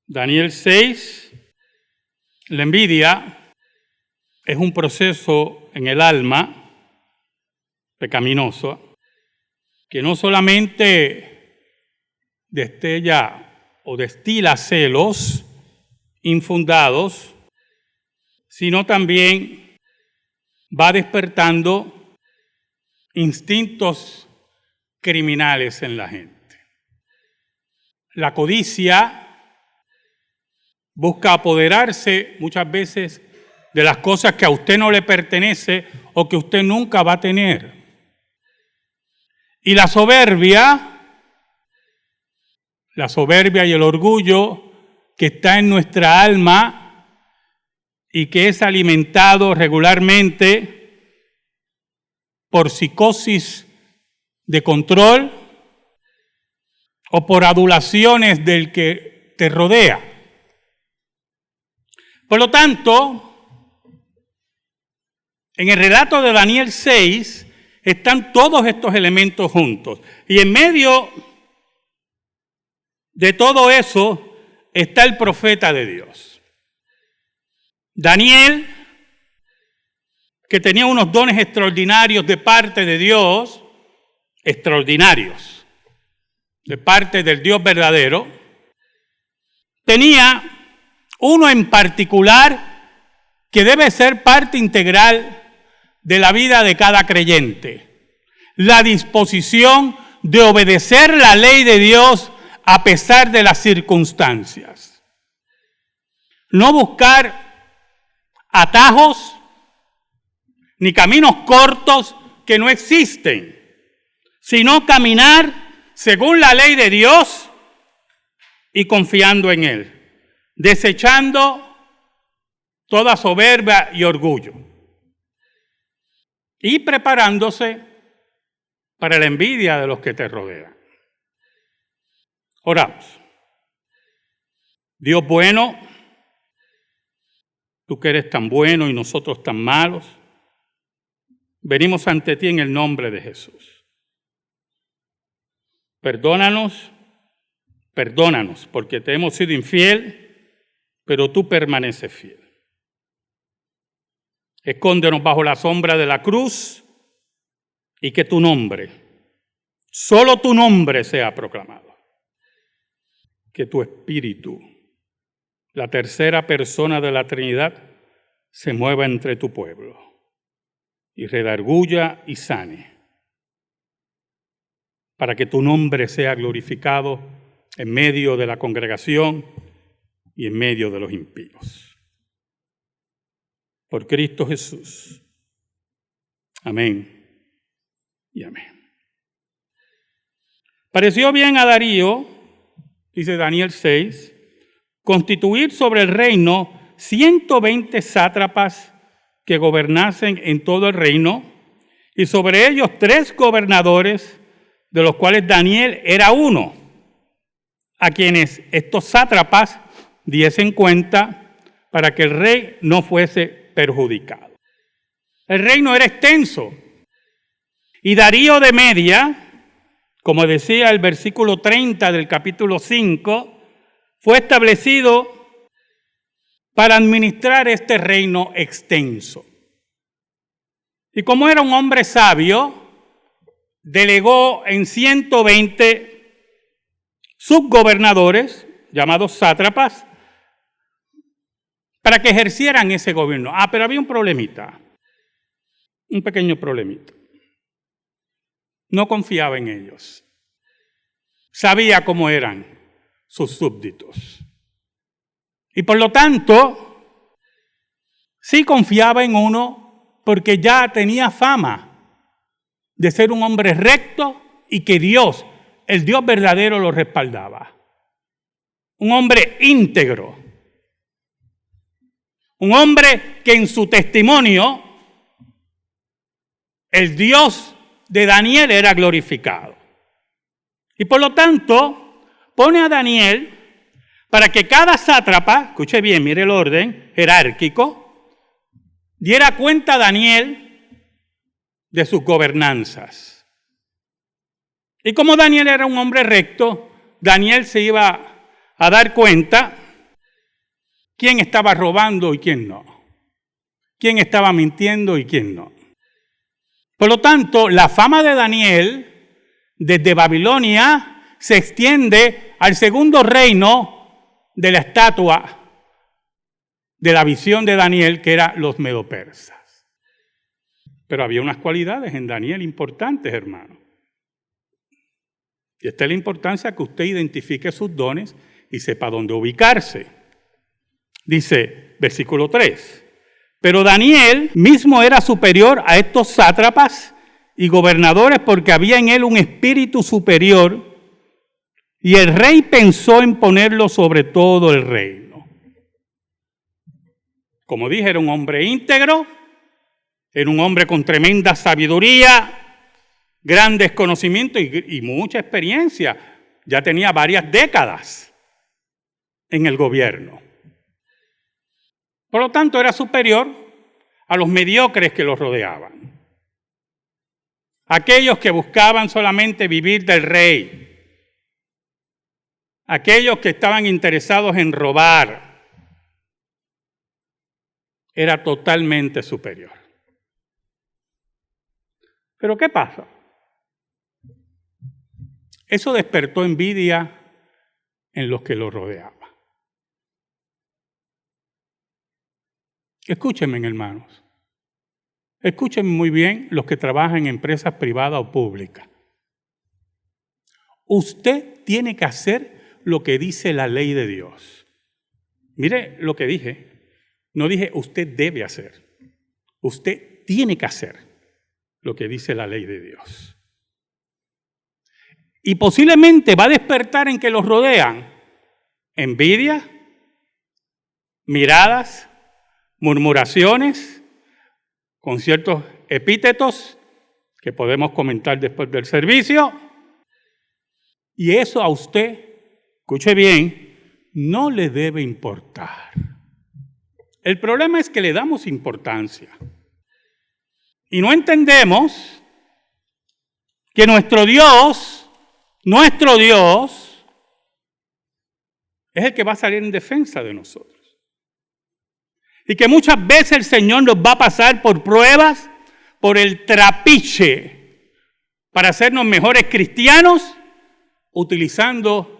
Daniel 6, la envidia es un proceso en el alma pecaminoso que no solamente destella o destila celos infundados, sino también va despertando instintos criminales en la gente. La codicia busca apoderarse muchas veces de las cosas que a usted no le pertenece o que usted nunca va a tener. Y la soberbia y el orgullo que está en nuestra alma y que es alimentado regularmente por psicosis de control o por adulaciones del que te rodea. Por lo tanto, en el relato de Daniel 6 están todos estos elementos juntos. Y en medio de todo eso está el profeta de Dios. Daniel, que tenía unos dones extraordinarios de parte de Dios, extraordinarios, de parte del Dios verdadero, tenía uno en particular que debe ser parte integral de la vida de cada creyente: la disposición de obedecer la ley de Dios a pesar de las circunstancias. No buscar atajos ni caminos cortos que no existen, sino caminar según la ley de Dios y confiando en Él, desechando toda soberbia y orgullo y preparándose para la envidia de los que te rodean. Oramos. Dios bueno, tú que eres tan bueno y nosotros tan malos, venimos ante ti en el nombre de Jesús. Perdónanos, porque te hemos sido infiel, pero tú permaneces fiel. Escóndenos bajo la sombra de la cruz y que tu nombre, solo tu nombre sea proclamado. Que tu Espíritu, la tercera persona de la Trinidad, se mueva entre tu pueblo y redarguya y sane, para que tu nombre sea glorificado en medio de la congregación y en medio de los impíos. Por Cristo Jesús. Amén y amén. Pareció bien a Darío, dice Daniel 6, constituir sobre el reino 120 sátrapas que gobernasen en todo el reino, y sobre ellos 3 gobernadores, de los cuales Daniel era uno, a quienes estos sátrapas diesen cuenta para que el rey no fuese perjudicado. El reino era extenso, y Darío de Media, como decía el versículo 30 del capítulo 5, fue establecido para administrar este reino extenso. Y como era un hombre sabio, delegó en 120 subgobernadores, llamados sátrapas, para que ejercieran ese gobierno. Pero había un problemita, un pequeño problemita. No confiaba en ellos. Sabía cómo eran sus súbditos. Y por lo tanto, sí confiaba en uno porque ya tenía fama de ser un hombre recto y que Dios, el Dios verdadero, lo respaldaba. Un hombre íntegro. Un hombre que en su testimonio el Dios de Daniel era glorificado. Y por lo tanto, pone a Daniel para que cada sátrapa, escuche bien, mire el orden jerárquico, diera cuenta a Daniel de sus gobernanzas. Y como Daniel era un hombre recto, Daniel se iba a dar cuenta quién estaba robando y quién no, quién estaba mintiendo y quién no. Por lo tanto, la fama de Daniel desde Babilonia se extiende al segundo reino de la estatua de la visión de Daniel, que era los medopersas. Pero había unas cualidades en Daniel importantes, hermano. Y esta es la importancia que usted identifique sus dones y sepa dónde ubicarse. Dice, versículo 3, pero Daniel mismo era superior a estos sátrapas y gobernadores porque había en él un espíritu superior y el rey pensó en ponerlo sobre todo el reino. Como dije, era un hombre íntegro, era un hombre con tremenda sabiduría, grandes conocimientos y mucha experiencia. Ya tenía varias décadas en el gobierno. Por lo tanto, era superior a los mediocres que los rodeaban. Aquellos que buscaban solamente vivir del rey. Aquellos que estaban interesados en robar. Era totalmente superior. ¿Pero qué pasa? Eso despertó envidia en los que lo rodeaban. Escúchenme, hermanos. Escúchenme muy bien los que trabajan en empresas privadas o públicas. Usted tiene que hacer lo que dice la ley de Dios. Mire lo que dije. No dije usted debe hacer. Usted tiene que hacer lo que dice la ley de Dios. Y posiblemente va a despertar en que los rodean envidia, miradas, murmuraciones, con ciertos epítetos que podemos comentar después del servicio. Y eso a usted, escuche bien, no le debe importar. El problema es que le damos importancia. Y no entendemos que nuestro Dios es el que va a salir en defensa de nosotros. Y que muchas veces el Señor nos va a pasar por pruebas, por el trapiche, para hacernos mejores cristianos, utilizando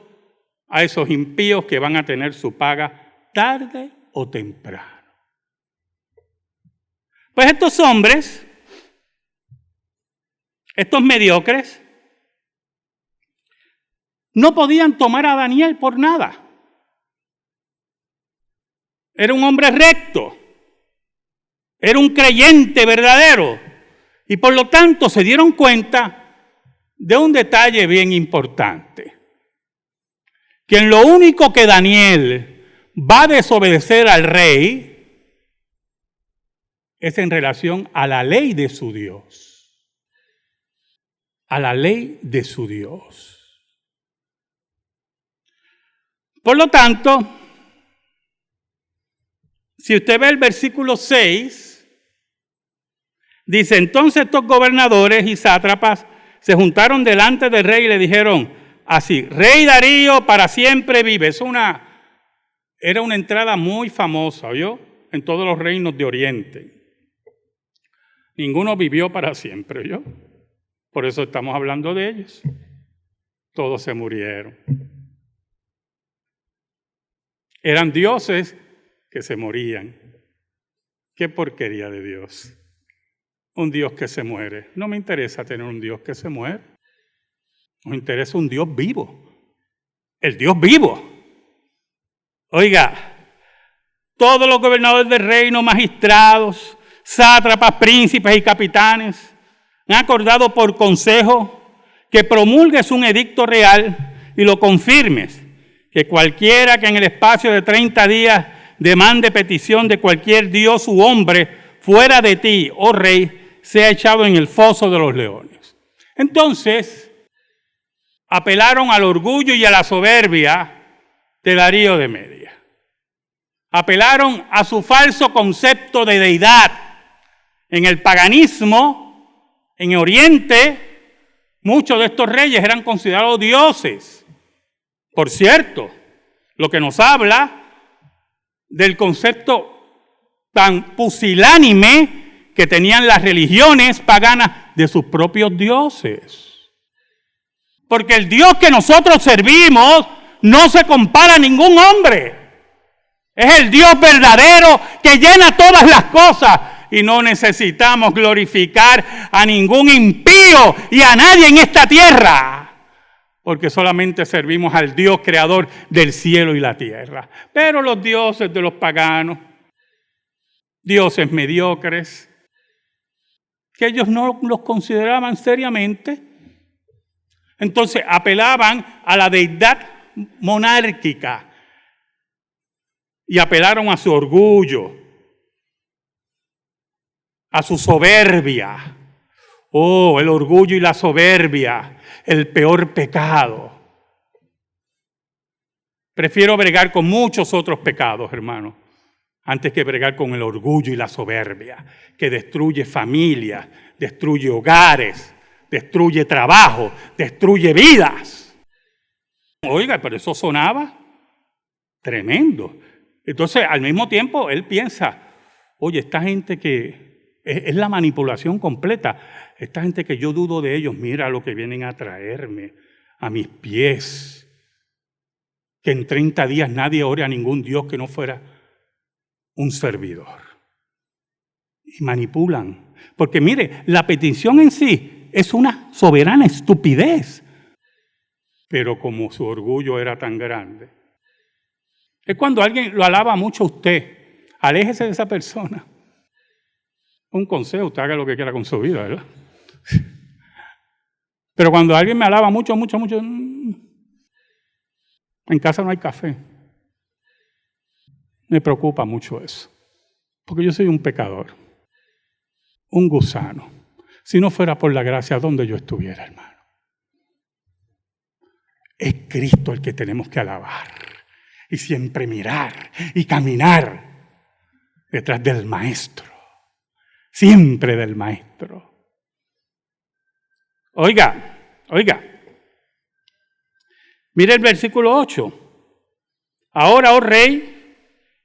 a esos impíos que van a tener su paga tarde o temprano. Pues estos hombres, estos mediocres, no podían tomar a Daniel por nada. Era un hombre recto, era un creyente verdadero y por lo tanto se dieron cuenta de un detalle bien importante, que en lo único que Daniel va a desobedecer al rey es en relación a la ley de su Dios, a la ley de su Dios. Por lo tanto, si usted ve el versículo 6, dice, entonces estos gobernadores y sátrapas se juntaron delante del rey y le dijeron así, Rey Darío para siempre vive. Era una entrada muy famosa, ¿oyó? En todos los reinos de Oriente. Ninguno vivió para siempre, ¿oyó? Por eso estamos hablando de ellos. Todos se murieron. Eran dioses que se morían. Qué porquería de Dios. Un Dios que se muere. No me interesa tener un Dios que se muere. Nos interesa un Dios vivo. El Dios vivo. Oiga, todos los gobernadores del reino, magistrados, sátrapas, príncipes y capitanes han acordado por consejo que promulgues un edicto real y lo confirmes, que cualquiera que en el espacio de 30 días demande petición de cualquier dios u hombre fuera de ti, oh rey, sea echado en el foso de los leones. Entonces, apelaron al orgullo y a la soberbia de Darío de Media. Apelaron a su falso concepto de deidad. En el paganismo, en Oriente, muchos de estos reyes eran considerados dioses. Por cierto, lo que nos habla del concepto tan pusilánime que tenían las religiones paganas de sus propios dioses. Porque el Dios que nosotros servimos no se compara a ningún hombre. Es el Dios verdadero que llena todas las cosas. Y no necesitamos glorificar a ningún impío y a nadie en esta tierra. Porque solamente servimos al Dios creador del cielo y la tierra. Pero los dioses de los paganos, dioses mediocres, que ellos no los consideraban seriamente, entonces apelaban a la deidad monárquica y apelaron a su orgullo, a su soberbia. Oh, el orgullo y la soberbia, el peor pecado. Prefiero bregar con muchos otros pecados, hermano, antes que bregar con el orgullo y la soberbia, que destruye familias, destruye hogares, destruye trabajo, destruye vidas. Oiga, pero eso sonaba tremendo. Entonces, al mismo tiempo, él piensa, oye, esta gente que es la manipulación completa, esta gente que yo dudo de ellos, mira lo que vienen a traerme a mis pies, que en 30 días nadie ore a ningún Dios que no fuera un servidor. Y manipulan. Porque mire, la petición en sí es una soberana estupidez. Pero como su orgullo era tan grande. Es cuando alguien lo alaba mucho a usted. Aléjese de esa persona. Un consejo, usted haga lo que quiera con su vida, ¿verdad? Pero cuando alguien me alaba mucho, en casa no hay café. Me preocupa mucho eso. Porque yo soy un pecador, un gusano. Si no fuera por la gracia, ¿dónde yo estuviera, hermano? Es Cristo el que tenemos que alabar. Y siempre mirar y caminar detrás del Maestro. Siempre del Maestro. Oiga. Mire el versículo 8. Ahora, oh rey,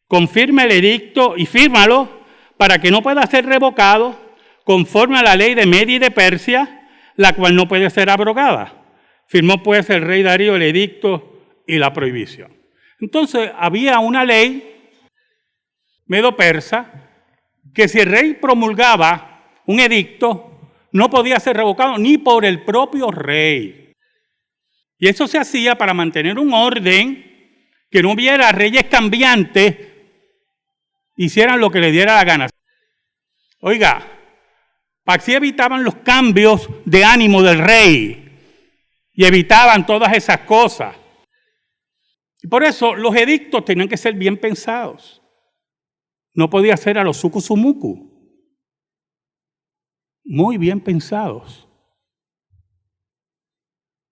confirma el edicto y fírmalo para que no pueda ser revocado conforme a la ley de Media y de Persia, la cual no puede ser abrogada. Firmó pues el rey Darío el edicto y la prohibición. Entonces había una ley medo-persa que si el rey promulgaba un edicto, no podía ser revocado ni por el propio rey. Y eso se hacía para mantener un orden, que no hubiera reyes cambiantes, hicieran lo que le diera la gana. Oiga, así evitaban los cambios de ánimo del rey y evitaban todas esas cosas. Y por eso los edictos tenían que ser bien pensados. No podía ser a los sucusumucu. Muy bien pensados.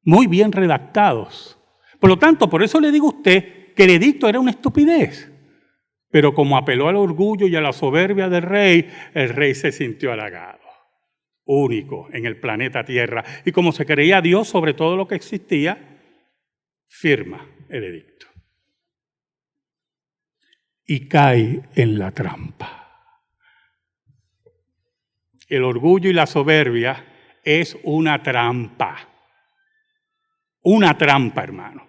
Muy bien redactados. Por lo tanto, por eso le digo a usted que el edicto era una estupidez. Pero como apeló al orgullo y a la soberbia del rey, el rey se sintió halagado. Único en el planeta Tierra. Y como se creía Dios sobre todo lo que existía, firma el edicto. Y cae en la trampa. El orgullo y la soberbia es una trampa. Una trampa, hermano.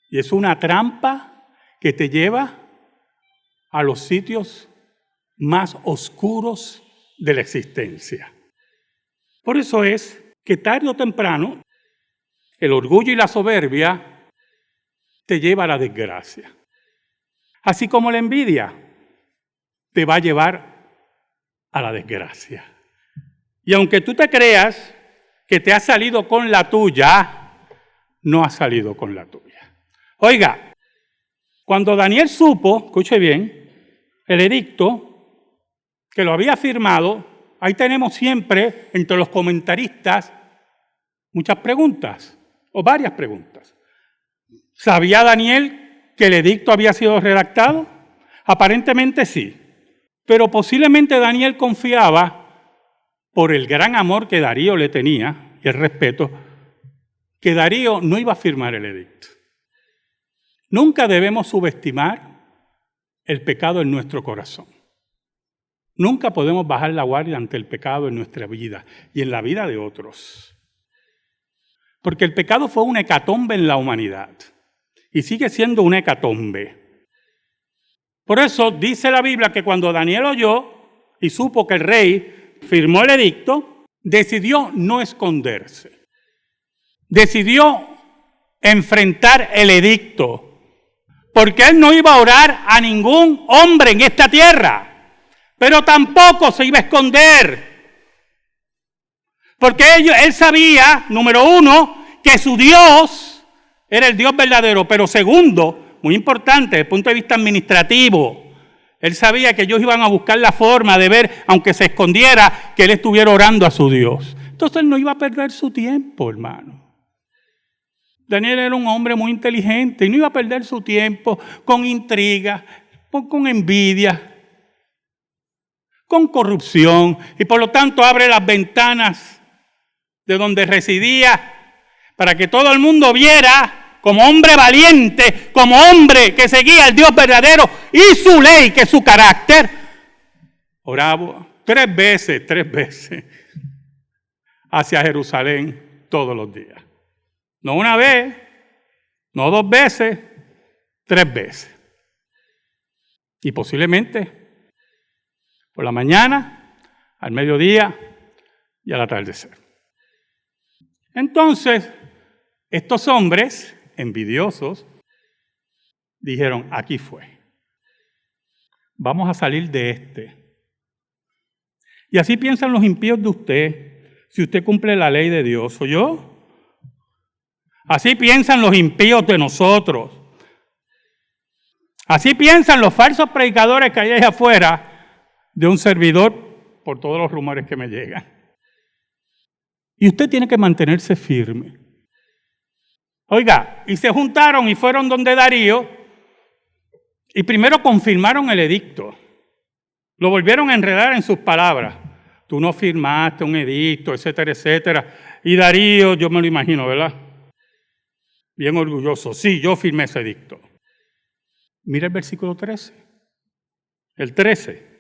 Y es una trampa que te lleva a los sitios más oscuros de la existencia. Por eso es que tarde o temprano el orgullo y la soberbia te lleva a la desgracia. Así como la envidia te va a llevar a la desgracia. Y aunque tú te creas que te has salido con la tuya, no has salido con la tuya. Oiga, cuando Daniel supo, escuche bien, el edicto que lo había firmado, ahí tenemos siempre entre los comentaristas muchas preguntas, o varias preguntas. ¿Sabía Daniel que el edicto había sido redactado? Aparentemente sí, pero posiblemente Daniel confiaba, por el gran amor que Darío le tenía y el respeto, que Darío no iba a firmar el edicto. Nunca debemos subestimar el pecado en nuestro corazón. Nunca podemos bajar la guardia ante el pecado en nuestra vida y en la vida de otros. Porque el pecado fue una hecatombe en la humanidad y sigue siendo una hecatombe. Por eso dice la Biblia que cuando Daniel oyó y supo que el rey firmó el edicto, decidió no esconderse. Decidió enfrentar el edicto. Porque él no iba a orar a ningún hombre en esta tierra. Pero tampoco se iba a esconder. Porque él sabía, número uno, que su Dios era el Dios verdadero. Pero segundo, muy importante, desde el punto de vista administrativo, él sabía que ellos iban a buscar la forma de ver, aunque se escondiera, que él estuviera orando a su Dios. Entonces él no iba a perder su tiempo, hermano. Daniel era un hombre muy inteligente y no iba a perder su tiempo con intriga, con envidia, con corrupción, y por lo tanto abre las ventanas de donde residía para que todo el mundo viera como hombre valiente, como hombre que seguía al Dios verdadero y su ley, que es su carácter. Oraba tres veces hacia Jerusalén todos los días. No una vez, no 2 veces, 3 veces. Y posiblemente por la mañana, al mediodía y al atardecer. Entonces, estos hombres envidiosos dijeron, aquí fue. Vamos a salir de este. Y así piensan los impíos de usted, si usted cumple la ley de Dios. ¿Oyó? Así piensan los impíos de nosotros. Así piensan los falsos predicadores que hay allá afuera de un servidor, por todos los rumores que me llegan. Y usted tiene que mantenerse firme. Oiga, y se juntaron y fueron donde Darío y primero confirmaron el edicto. Lo volvieron a enredar en sus palabras. Tú no firmaste un edicto, etcétera, etcétera. Y Darío, yo me lo imagino, ¿verdad? Bien orgulloso. Sí, yo firmé ese edicto. Mira el versículo 13. El 13.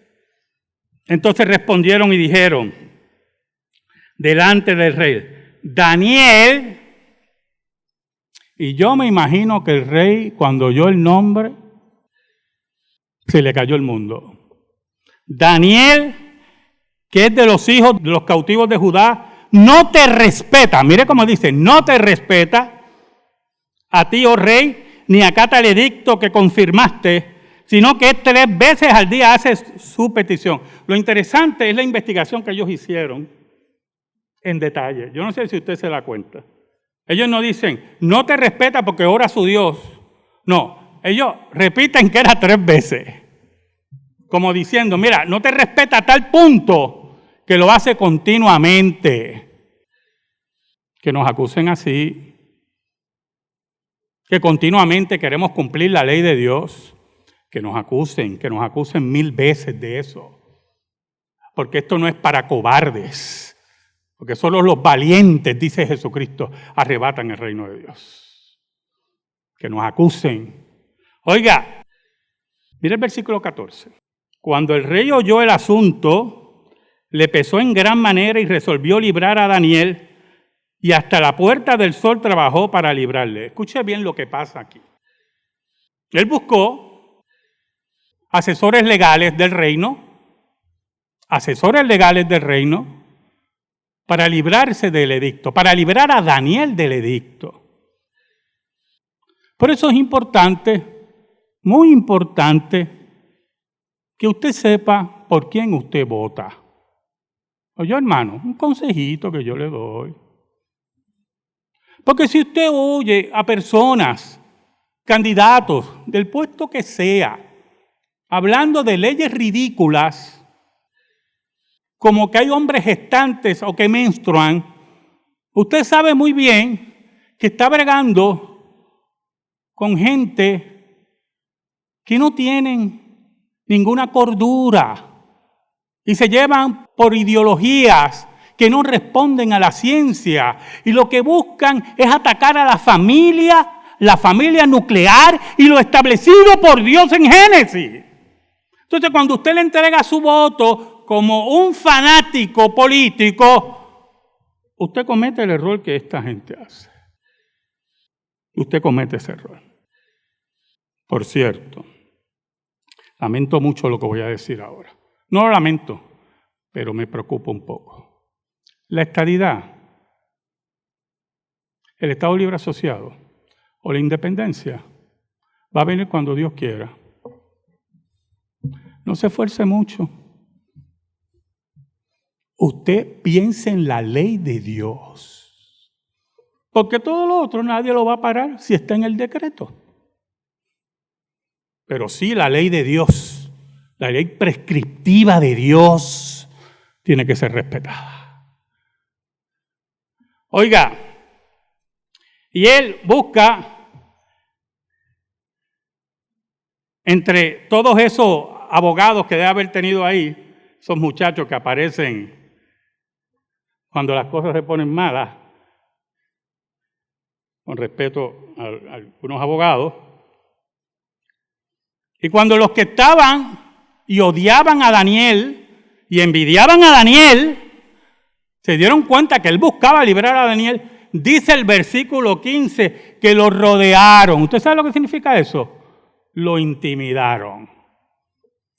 Entonces respondieron y dijeron delante del rey, Daniel, y yo me imagino que el rey, cuando oyó el nombre, se le cayó el mundo. Daniel, que es de los hijos de los cautivos de Judá, no te respeta, mire cómo dice, no te respeta a ti, oh rey, ni acata el edicto que confirmaste, sino que 3 veces al día hace su petición. Lo interesante es la investigación que ellos hicieron en detalle. Yo no sé si usted se da cuenta. Ellos no dicen, no te respeta porque ora a su Dios. No, ellos repiten que era 3 veces. Como diciendo, mira, no te respeta a tal punto que lo hace continuamente. Que nos acusen así. Que continuamente queremos cumplir la ley de Dios. Que nos acusen 1000 veces de eso. Porque esto no es para cobardes. Porque solo los valientes, dice Jesucristo, arrebatan el reino de Dios. Que nos acusen. Oiga, mira el versículo 14. Cuando el rey oyó el asunto, le pesó en gran manera y resolvió librar a Daniel, y hasta la puerta del sol trabajó para librarle. Escuche bien lo que pasa aquí. Él buscó asesores legales del reino, para librarse del edicto, para librar a Daniel del edicto. Por eso es importante, muy importante, que usted sepa por quién usted vota. Oye, hermano, un consejito que yo le doy. Porque si usted oye a personas, candidatos, del puesto que sea, hablando de leyes ridículas, como que hay hombres gestantes o que menstruan, usted sabe muy bien que está bregando con gente que no tienen ninguna cordura y se llevan por ideologías que no responden a la ciencia y lo que buscan es atacar a la familia nuclear y lo establecido por Dios en Génesis. Entonces, cuando usted le entrega su voto como un fanático político, usted comete el error que esta gente hace. Usted comete ese error. Por cierto, lamento mucho lo que voy a decir ahora. No lo lamento, pero me preocupa un poco. La estadidad, el Estado Libre Asociado o la independencia va a venir cuando Dios quiera. No se esfuerce mucho. Usted piense en la ley de Dios. Porque todo lo otro nadie lo va a parar si está en el decreto. Pero sí la ley de Dios, la ley prescriptiva de Dios, tiene que ser respetada. Oiga, y él busca entre todos esos abogados que debe haber tenido ahí, esos muchachos que aparecen cuando las cosas se ponen malas, con respeto a algunos abogados, y cuando los que estaban y odiaban a Daniel y envidiaban a Daniel, se dieron cuenta que él buscaba librar a Daniel, dice el versículo 15 que lo rodearon. ¿Usted sabe lo que significa eso? Lo intimidaron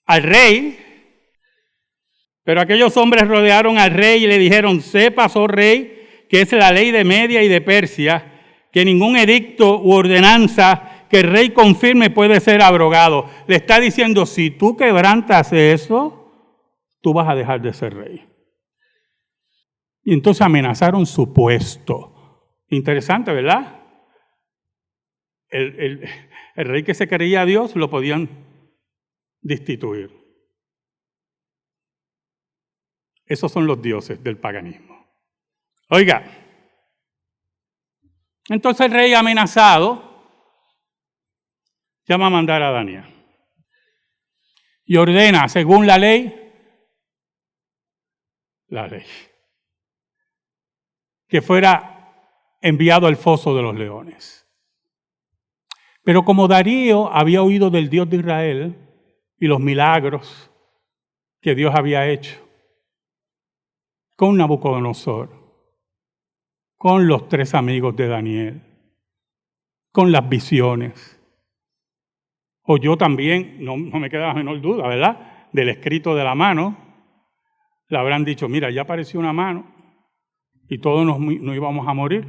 al rey, pero aquellos hombres rodearon al rey y le dijeron: sepas, oh rey, que es la ley de Media y de Persia, que ningún edicto u ordenanza que el rey confirme puede ser abrogado. Le está diciendo: si tú quebrantas eso, tú vas a dejar de ser rey. Y entonces amenazaron su puesto. Interesante, ¿verdad? El rey que se creía a Dios lo podían destituir. Esos son los dioses del paganismo. Oiga, entonces el rey amenazado llama a mandar a Daniel y ordena, según la ley, que fuera enviado al foso de los leones. Pero como Darío había oído del Dios de Israel y los milagros que Dios había hecho con Nabucodonosor, con los 3 amigos de Daniel, con las visiones, oyó también, no me queda la menor duda, ¿verdad?, del escrito de la mano, le habrán dicho: mira, ya apareció una mano y todos nos íbamos a morir.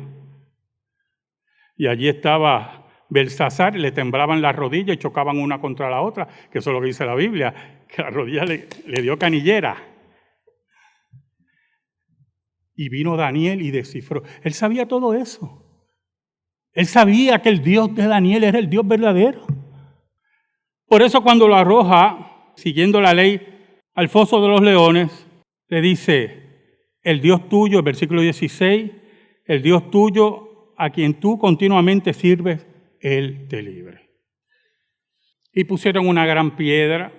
Y allí estaba Belsasar, le temblaban las rodillas y chocaban una contra la otra, que eso es lo que dice la Biblia, que la rodilla le dio canillera. Y vino Daniel y descifró. Él sabía todo eso. Él sabía que el Dios de Daniel era el Dios verdadero. Por eso cuando lo arroja, siguiendo la ley, al foso de los leones, le dice: el Dios tuyo, el versículo 16, el Dios tuyo a quien tú continuamente sirves, Él te libre. Y pusieron una gran piedra.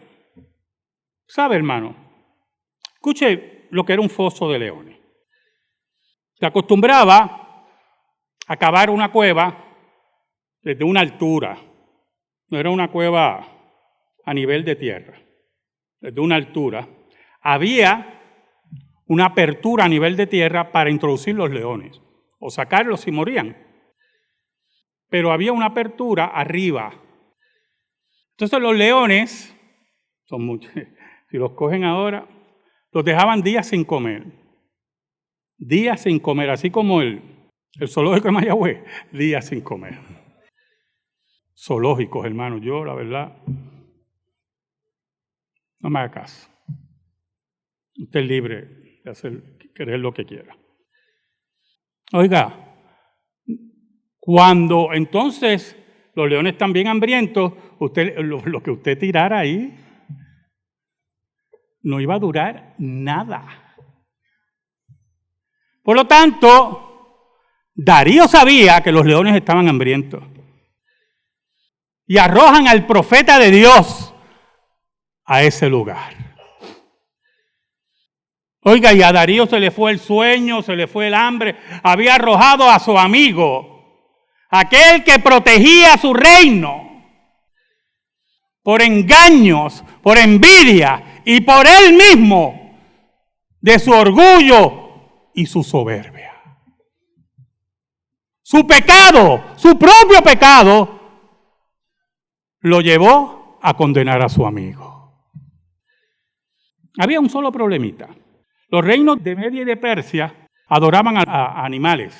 ¿Sabe, hermano? Escuche lo que era un foso de leones. Se acostumbraba a cavar una cueva desde una altura. No era una cueva a nivel de tierra, desde una altura. Había una apertura a nivel de tierra para introducir los leones o sacarlos si morían. Pero había una apertura arriba. Entonces los leones, son muchos, si los cogen ahora, los dejaban días sin comer. Días sin comer, así como el zoológico de Mayagüez, días sin comer. Zoológicos, hermano, yo la verdad, no me haga caso. Usted es libre de creer lo que quiera. Oiga, cuando entonces los leones están bien hambrientos, lo que usted tirara ahí no iba a durar nada. Por lo tanto, Darío sabía que los leones estaban hambrientos. Y arrojan al profeta de Dios a ese lugar. Oiga, y a Darío se le fue el sueño, se le fue el hambre. Había arrojado a su amigo, aquel que protegía su reino. por engaños, por envidia y por él mismo, de su orgullo y su soberbia. Su pecado, su propio pecado, lo llevó a condenar a su amigo. Había un solo problemita. Los reinos de Media y de Persia adoraban a animales.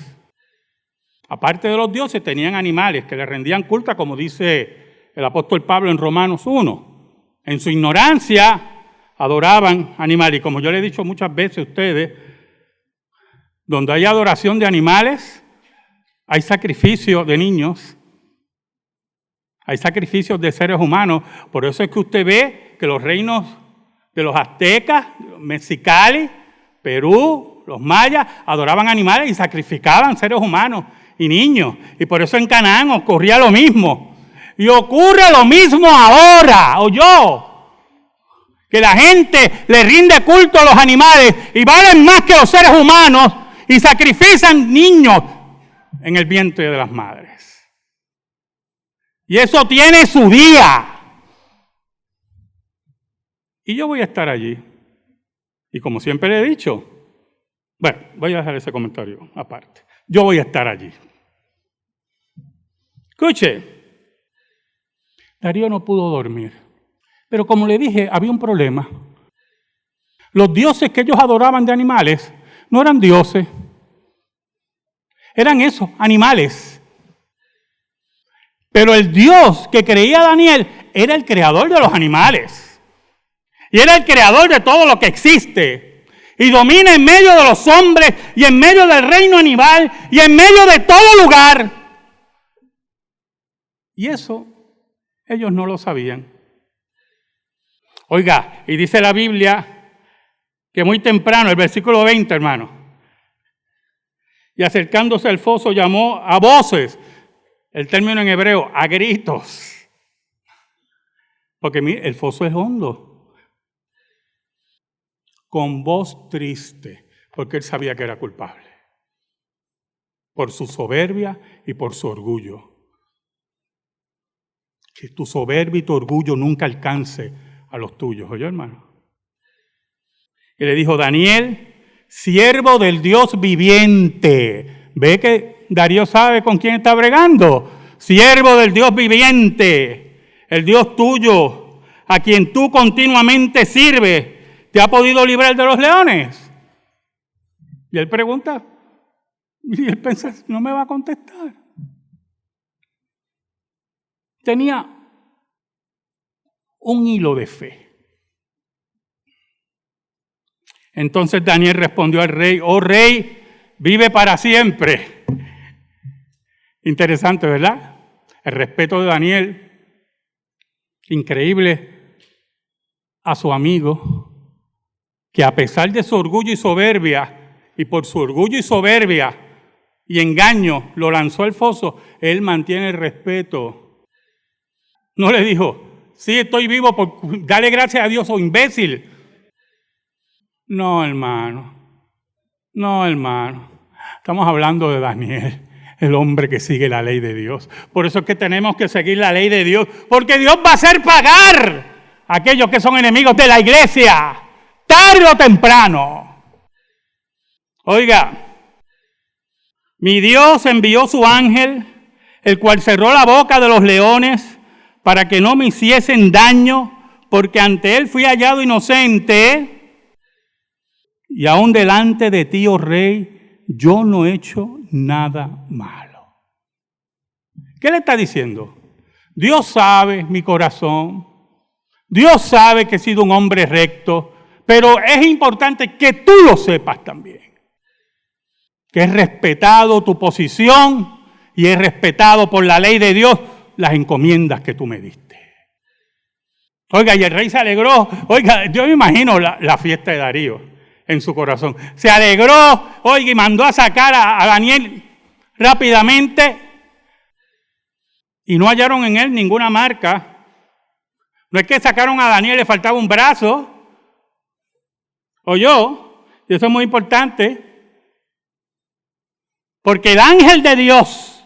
Aparte de los dioses, tenían animales que le rendían culto, como dice el apóstol Pablo en Romanos 1. En su ignorancia, adoraban animales. Y como yo le he dicho muchas veces a ustedes, donde hay adoración de animales, hay sacrificio de niños, hay sacrificios de seres humanos. Por eso es que usted ve que los reinos de los aztecas, Mexicali, Perú, los mayas, adoraban animales y sacrificaban seres humanos y niños. Y por eso en Canaán ocurría lo mismo. Y ocurre lo mismo ahora, ¿oyó? Que la gente le rinde culto a los animales y valen más que los seres humanos y sacrifican niños en el vientre de las madres. Y eso tiene su día. Y yo voy a estar allí. Y como siempre le he dicho, bueno, voy a dejar ese comentario aparte. Yo voy a estar allí. Escuche, Darío no pudo dormir. Pero como le dije, había un problema. Los dioses que ellos adoraban de animales no eran dioses. Eran esos, animales. Pero el Dios que creía Daniel era el creador de los animales. Y era el creador de todo lo que existe. Y domina en medio de los hombres y en medio del reino animal y en medio de todo lugar. Y eso ellos no lo sabían. Oiga, y dice la Biblia que muy temprano, el versículo 20, hermano, y acercándose al foso llamó a voces, el término en hebreo, a gritos, porque el foso es hondo, con voz triste, porque él sabía que era culpable, por su soberbia y por su orgullo. Que tu soberbia y tu orgullo nunca alcance a los tuyos, ¿oyó, hermano? Y le dijo, Daniel, siervo del Dios viviente. ¿Ve que Darío sabe con quién está bregando? Siervo del Dios viviente, el Dios tuyo, a quien tú continuamente sirves, ¿te ha podido librar de los leones? Y él pregunta, y él piensa, no me va a contestar. Tenía un hilo de fe. Entonces Daniel respondió al rey, oh rey, vive para siempre. Interesante, ¿verdad? El respeto de Daniel, increíble, a su amigo, que a pesar de su orgullo y soberbia, y por su orgullo y soberbia y engaño lo lanzó al foso, él mantiene el respeto. No le dijo, sí, estoy vivo, dale gracias a Dios, o imbécil. No, hermano. No, hermano. Estamos hablando de Daniel, el hombre que sigue la ley de Dios. Por eso es que tenemos que seguir la ley de Dios, porque Dios va a hacer pagar a aquellos que son enemigos de la iglesia, tarde o temprano. Oiga, mi Dios envió su ángel, el cual cerró la boca de los leones para que no me hiciesen daño, porque ante él fui hallado inocente. Y aún delante de ti, oh rey, yo no he hecho nada malo. ¿Qué le está diciendo? Dios sabe mi corazón. Dios sabe que he sido un hombre recto. Pero es importante que tú lo sepas también. Que he respetado tu posición y he respetado por la ley de Dios las encomiendas que tú me diste. Oiga, y el rey se alegró. Oiga, yo me imagino la fiesta de Darío en su corazón. Se alegró, oiga, y mandó a sacar a Daniel rápidamente y no hallaron en él ninguna marca. No es que sacaron a Daniel, le faltaba un brazo. ¿Oyó? Y eso es muy importante. Porque el ángel de Dios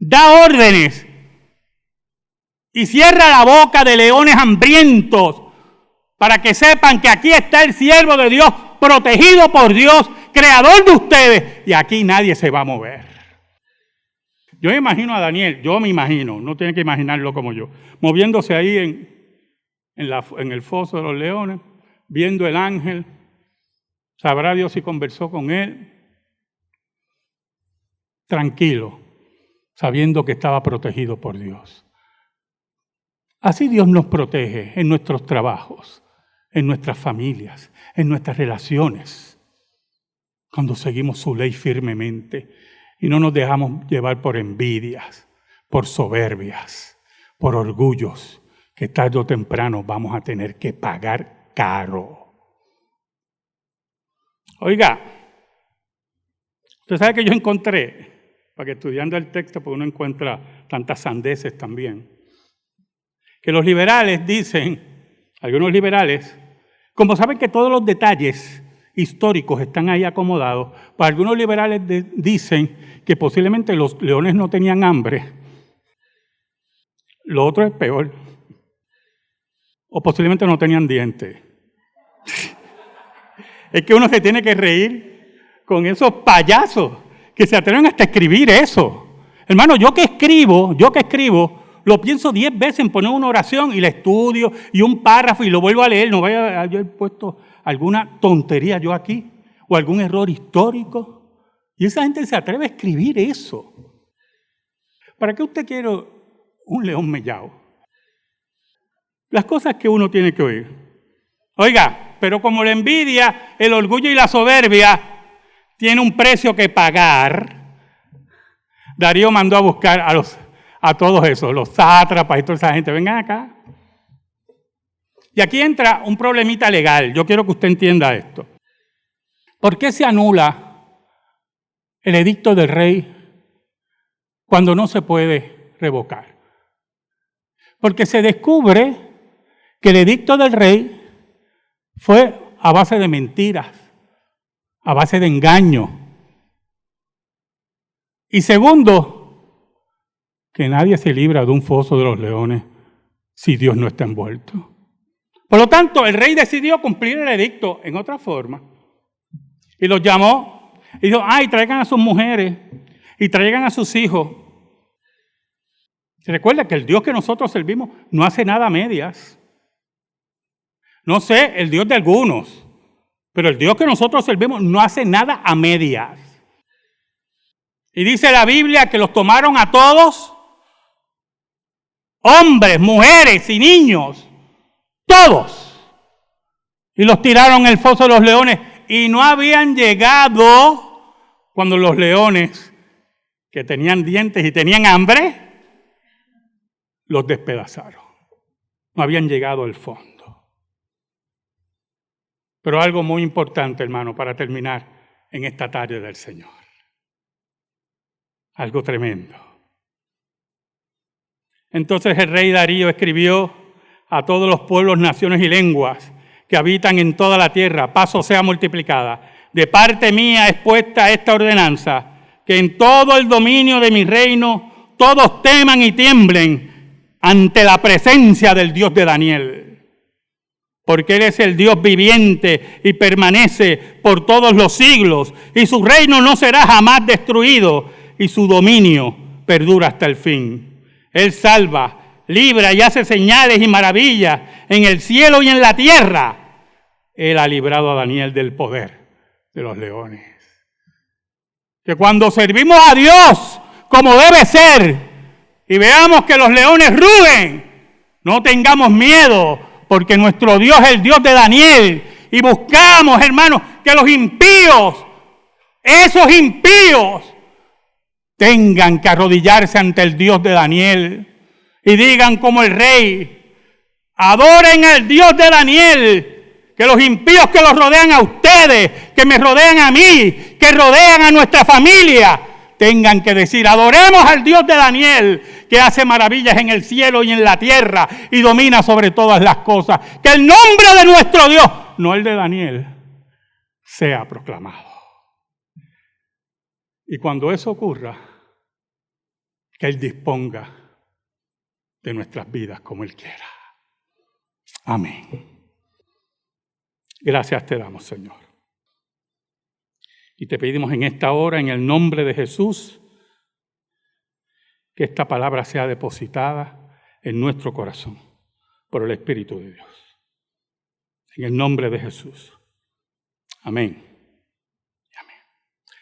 da órdenes y cierra la boca de leones hambrientos para que sepan que aquí está el siervo de Dios, protegido por Dios, creador de ustedes, y aquí nadie se va a mover. Yo me imagino a Daniel, no tienen que imaginarlo como yo, moviéndose ahí en el foso de los leones, viendo el ángel, sabrá Dios si conversó con él, tranquilo, sabiendo que estaba protegido por Dios. Así Dios nos protege en nuestros trabajos, en nuestras familias, en nuestras relaciones, cuando seguimos su ley firmemente y no nos dejamos llevar por envidias, por soberbias, por orgullos, que tarde o temprano vamos a tener que pagar caro. Oiga, usted sabe que yo encontré, para que estudiando el texto, pues uno encuentra tantas sandeces también, que los liberales dicen, algunos liberales, como saben que todos los detalles históricos están ahí acomodados, pues algunos liberales dicen que posiblemente los leones no tenían hambre. Lo otro es peor. O posiblemente no tenían dientes. Es que uno se tiene que reír con esos payasos que se atreven hasta a escribir eso. Hermano, yo que escribo, lo pienso 10 veces en poner una oración y la estudio y un párrafo y lo vuelvo a leer. No vaya a haber puesto alguna tontería yo aquí o algún error histórico. Y esa gente se atreve a escribir eso. ¿Para qué usted quiere un león mellao? Las cosas que uno tiene que oír. Oiga, pero como la envidia, el orgullo y la soberbia tiene un precio que pagar, Darío mandó a buscar a todos esos, los sátrapas y toda esa gente, vengan acá. Y aquí entra un problemita legal. Yo quiero que usted entienda esto. ¿Por qué se anula el edicto del rey cuando no se puede revocar? Porque se descubre que el edicto del rey fue a base de mentiras, a base de engaño. Y segundo, que nadie se libra de un foso de los leones si Dios no está envuelto. Por lo tanto, el rey decidió cumplir el edicto en otra forma. Y los llamó y dijo, traigan a sus mujeres y traigan a sus hijos. Se recuerda que el Dios que nosotros servimos no hace nada a medias. No sé, el Dios de algunos, pero el Dios que nosotros servimos no hace nada a medias. Y dice la Biblia que los tomaron a todos, hombres, mujeres y niños, todos, y los tiraron en el foso de los leones. Y no habían llegado cuando los leones, que tenían dientes y tenían hambre, los despedazaron. No habían llegado al fondo. Pero algo muy importante, hermano, para terminar en esta tarde del Señor. Algo tremendo. Entonces el rey Darío escribió a todos los pueblos, naciones y lenguas que habitan en toda la tierra, paz o sea multiplicada. De parte mía es puesta esta ordenanza, que en todo el dominio de mi reino todos teman y tiemblen ante la presencia del Dios de Daniel. Porque Él es el Dios viviente y permanece por todos los siglos, y su reino no será jamás destruido, y su dominio perdura hasta el fin. Él salva, libra y hace señales y maravillas en el cielo y en la tierra. Él ha librado a Daniel del poder de los leones. Que cuando servimos a Dios como debe ser y veamos que los leones rugen, no tengamos miedo, porque nuestro Dios es el Dios de Daniel. Y buscamos, hermanos, que los impíos, esos impíos, tengan que arrodillarse ante el Dios de Daniel y digan como el rey, adoren al Dios de Daniel. Que los impíos que los rodean a ustedes, que me rodean a mí, que rodean a nuestra familia, tengan que decir, adoremos al Dios de Daniel, que hace maravillas en el cielo y en la tierra y domina sobre todas las cosas. Que el nombre de nuestro Dios, no el de Daniel, sea proclamado. Y cuando eso ocurra, que Él disponga de nuestras vidas como Él quiera. Amén. Gracias te damos, Señor. Y te pedimos en esta hora, en el nombre de Jesús, que esta palabra sea depositada en nuestro corazón por el Espíritu de Dios. En el nombre de Jesús. Amén. Amén.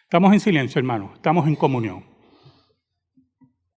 Estamos en silencio, hermanos. Estamos en comunión.